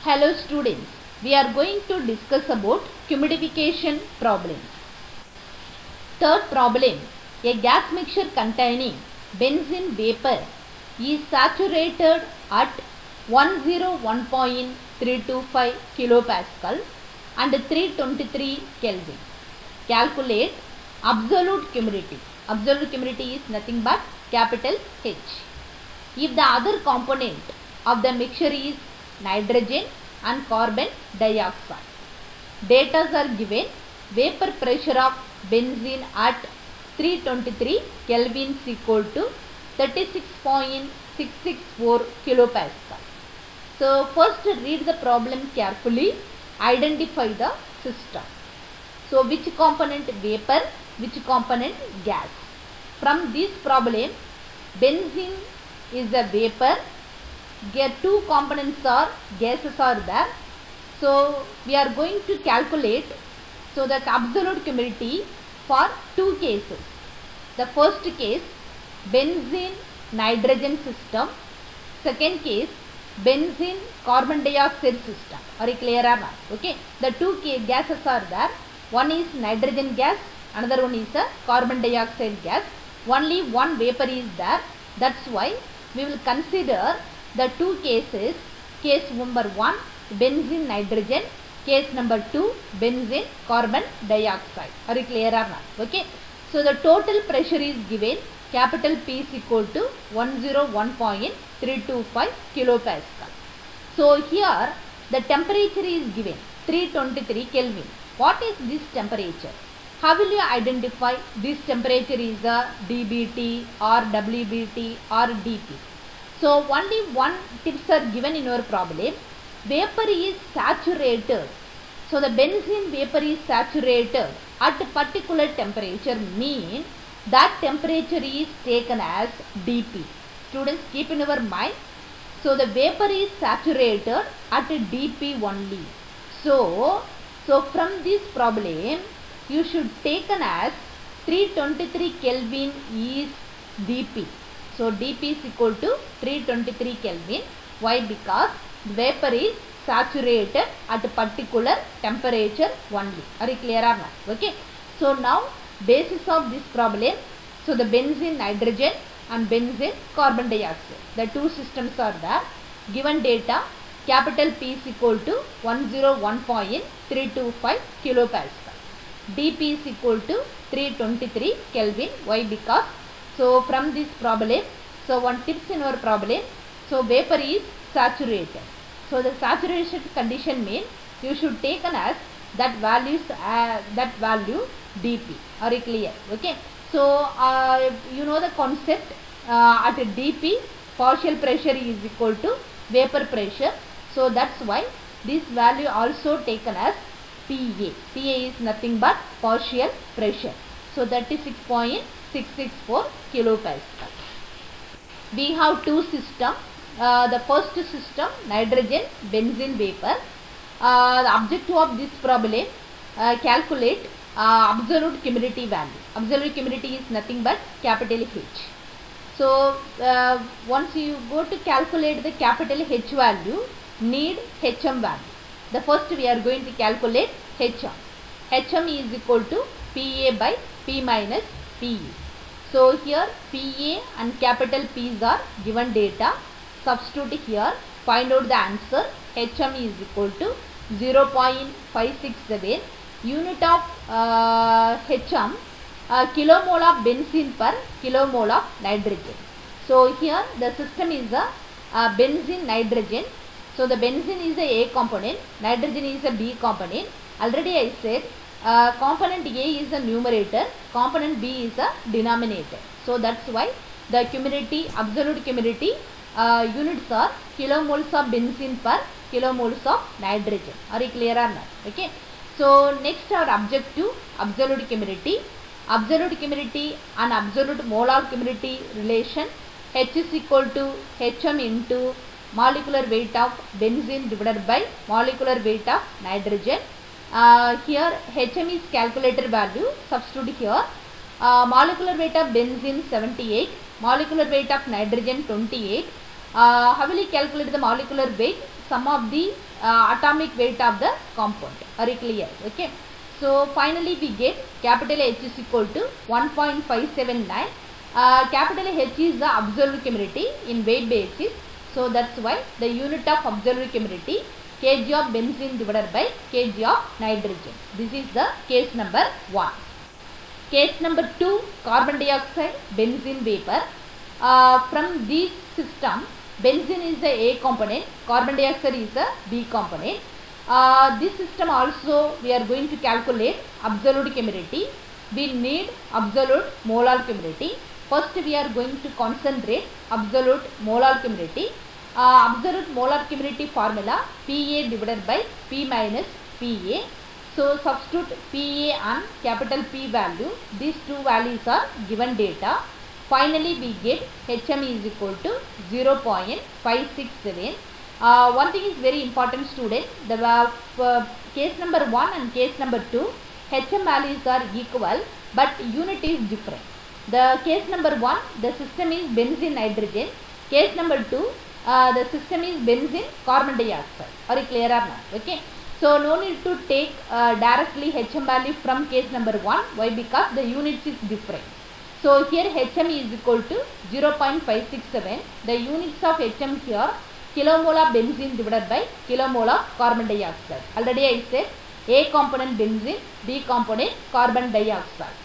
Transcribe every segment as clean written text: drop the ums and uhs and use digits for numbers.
Hello students, we are going to discuss about humidification problems. Third problem, a gas mixture containing benzene vapor is saturated at 101.325 kilopascal and 323 Kelvin. Calculate absolute humidity. Absolute humidity is nothing but capital H. If the other component of the mixture is nitrogen and carbon dioxide. Data are given. Vapor pressure of benzene at 323 Kelvin is equal to 36.664 kilopascal. So first read the problem carefully. Identify the system. So which component vapor, which component gas. From this problem, benzene is a vapor. Two components are gases are there. So we are going to calculate the absolute humidity for two cases. The first case, benzene nitrogen system. Second case, benzene carbon dioxide system. Are you clear or not? Okay. The two gases are there. One is nitrogen gas, another one is a carbon dioxide gas. Only one vapor is there. That's why we will consider the two cases. Case number 1, benzene nitrogen. Case number 2, benzene carbon dioxide. Are you clear or not? Okay. So the total pressure is given. Capital P is equal to 101.325 kilopascal. So here the temperature is given 323 Kelvin. What is this temperature? How will you identify this temperature is a DBT or WBT or DP? So only one tips are given in your problem. Vapor is saturated. So the benzene vapor is saturated at a particular temperature, means that temperature is taken as DP. Students, keep in your mind. So the vapor is saturated at a DP only. So from this problem, you should taken as 323 Kelvin is DP. So dP is equal to 323 Kelvin. Why? Because vapor is saturated at a particular temperature only. Are you clear or not? Okay. So now basis of this problem. So the benzene nitrogen and benzene carbon dioxide. The two systems are there. Given data, capital P is equal to 101.325 kilopascal. dP is equal to 323 Kelvin. Why? Because so from this problem, so one tips in our problem, so vapor is saturated. So the saturation condition means you should take as that value dP. Are you clear? Okay. So you know the concept, at dP partial pressure is equal to vapor pressure. So that's why this value also taken as PA. PA is nothing but partial pressure. So 36.664 kilopascal. We have two systems. The first system, nitrogen benzene vapor. The objective of this problem, calculate absolute humidity value. Absolute humidity is nothing but capital H. So once you go to calculate the capital H value, need HM value. The first we are going to calculate HM. HM is equal to PA by P minus PE. So here PA and capital P's are given data. Substitute here, find out the answer. HM is equal to 0.567. Unit of HM, kilomole of benzene per kilomole of nitrogen. So here the system is a benzene nitrogen. So the benzene is a component, nitrogen is a B component. Already I said component A is a numerator, component B is a denominator. So that's why the humidity, absolute humidity units are kilomoles of benzene per kilomoles of nitrogen. Are you clear or not? Okay. So next our objective, absolute humidity. Absolute humidity and absolute molar humidity relation, H is equal to HM into molecular weight of benzene divided by molecular weight of nitrogen. Here HM is calculated value. Substitute here. Molecular weight of benzene 78, molecular weight of nitrogen 28. How will you calculate the molecular weight? Sum of the atomic weight of the compound. Are you clear? Okay. So finally we get capital H is equal to 1.579. Capital H is the absolute chemicality in weight basis. So that's why the unit of absolute chemicality kg of benzene divided by kg of nitrogen. This is the case number 1. Case number 2, carbon dioxide, benzene vapor. From this system, benzene is the A component, carbon dioxide is the B component. This system also we are going to calculate absolute chemicality. We need absolute molar chemicality. First we are going to concentrate absolute molar chemicality. Absolute molar chemicality formula Pa divided by P minus Pa. So substitute Pa and capital P value. These two values are given data. Finally we get Hm is equal to 0.567. One thing is very important, student. The case number 1 and case number 2 Hm values are equal but unit is different. The case number 1 the system is benzene nitrogen. Case number 2 the system is benzene carbon dioxide. Are you clear or not? Okay. So no need to take directly Hm value from case number 1. Why? Because the units is different. So here Hm is equal to 0.567. The units of Hm here kilomole of benzene divided by kilomole of carbon dioxide. Already I said A component benzene, B component carbon dioxide.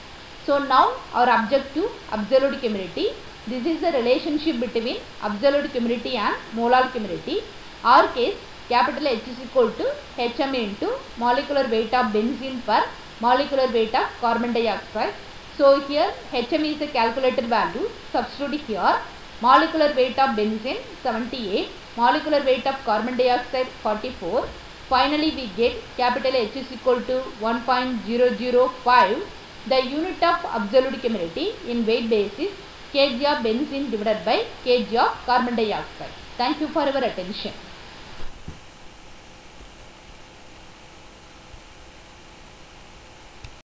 So now our objective absolute chemicality. This is the relationship between absolute chemicality and molar chemicality. Our case capital H is equal to Hm into molecular weight of benzene per molecular weight of carbon dioxide. So here Hm is a calculated value. Substitute here. Molecular weight of benzene 78, molecular weight of carbon dioxide 44. Finally we get capital H is equal to 1.005. The unit of absolute chemicality in weight basis kg of benzene divided by kg of carbon dioxide. Thank you for your attention.